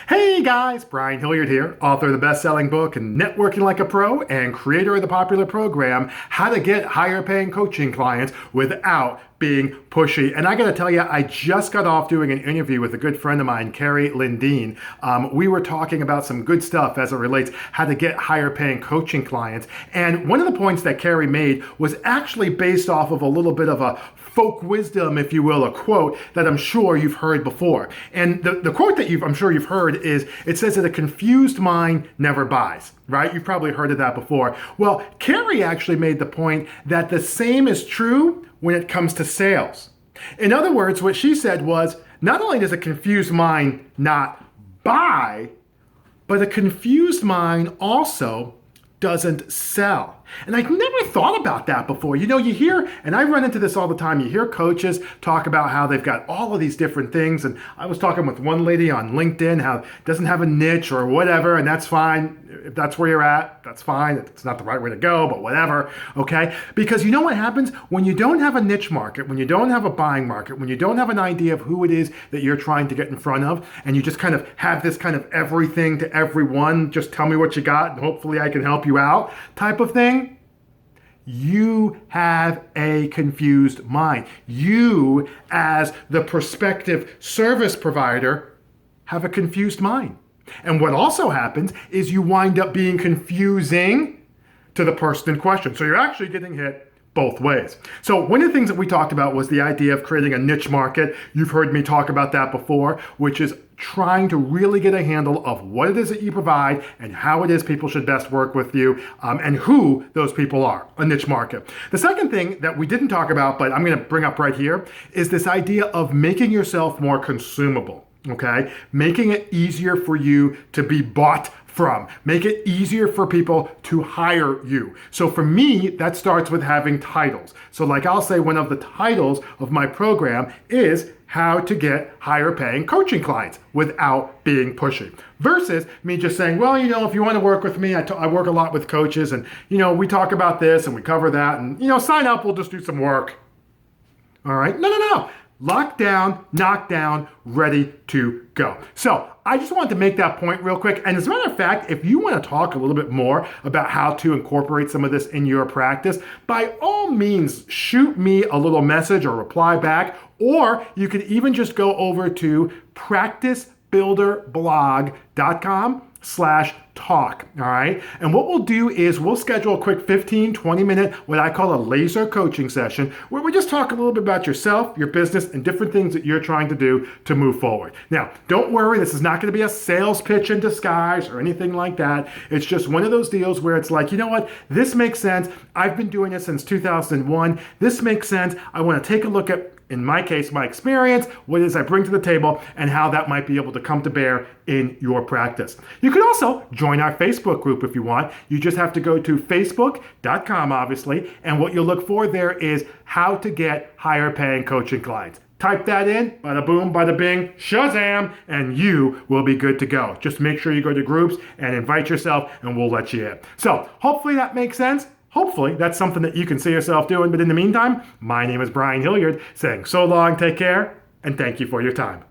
Hey guys, Brian Hilliard here, author of the best-selling book Networking Like a Pro and creator of the popular program How to Get Higher Paying Coaching Clients Without Being Pushy. And I gotta tell you, I just got off doing an interview with a good friend of mine, Carie Lyndene. We were talking about some good stuff as it relates how to get higher paying coaching clients. And one of the points that Carie made was actually based off of a little bit of a folk wisdom, if you will, a quote that I'm sure you've heard before. And the quote that I'm sure you've heard is, it says that a confused mind never buys, right? You've probably heard of that before. Well, Carie actually made the point that the same is true when it comes to sales. In other words, what she said was, not only does a confused mind not buy, but a confused mind also doesn't sell. And I've never thought about that before. You know, you hear, and I run into this all the time, you hear coaches talk about how they've got all of these different things. And I was talking with one lady on LinkedIn, how it doesn't have a niche or whatever, and that's fine. If that's where you're at, that's fine. It's not the right way to go, but whatever, okay? Because you know what happens? When you don't have a niche market, when you don't have a buying market, when you don't have an idea of who it is that you're trying to get in front of, and you just kind of have this kind of everything to everyone, just tell me what you got and hopefully I can help you out type of thing, you have a confused mind. You, as the prospective service provider, have a confused mind. And what also happens is you wind up being confusing to the person in question. So you're actually getting hit both ways. So one of the things that we talked about was the idea of creating a niche market. You've heard me talk about that before, which is trying to really get a handle of what it is that you provide and how it is people should best work with you, and who those people are, a niche market. The second thing that we didn't talk about, but I'm going to bring up right here, is this idea of making yourself more consumable, okay? Making it easier for you to be bought from. Make it easier for people to hire you. So for me, that starts with having titles. So like I'll say one of the titles of my program is How to Get Higher Paying Coaching Clients Without Being Pushy. Versus me just saying, well, you know, if you want to work with me, I work a lot with coaches and, you know, we talk about this and we cover that and, you know, sign up, we'll just do some work. All right? No. Locked down, knocked down, ready to go. So I just wanted to make that point real quick. And as a matter of fact, if you want to talk a little bit more about how to incorporate some of this in your practice, by all means, shoot me a little message or reply back, or you could even just go over to practicebuilderblog.com/talk, all right? And what we'll do is we'll schedule a quick 15-20 minute, what I call a laser coaching session, where we just talk a little bit about yourself, your business, and different things that you're trying to do to move forward. Now, don't worry, this is not gonna be a sales pitch in disguise or anything like that. It's just one of those deals where it's like, you know what, this makes sense. I've been doing this since 2001. This makes sense. I wanna take a look at, in my case, my experience, what it is I bring to the table, and how that might be able to come to bear in your practice. You can also join our Facebook group if you want. You just have to go to facebook.com, obviously, and what you'll look for there is How to Get Higher Paying Coaching Clients. Type that in, bada boom, bada bing, shazam, and you will be good to go. Just make sure you go to groups and invite yourself, and we'll let you in. So hopefully that makes sense. Hopefully that's something that you can see yourself doing. But in the meantime, my name is Brian Hilliard, saying so long, take care, and thank you for your time.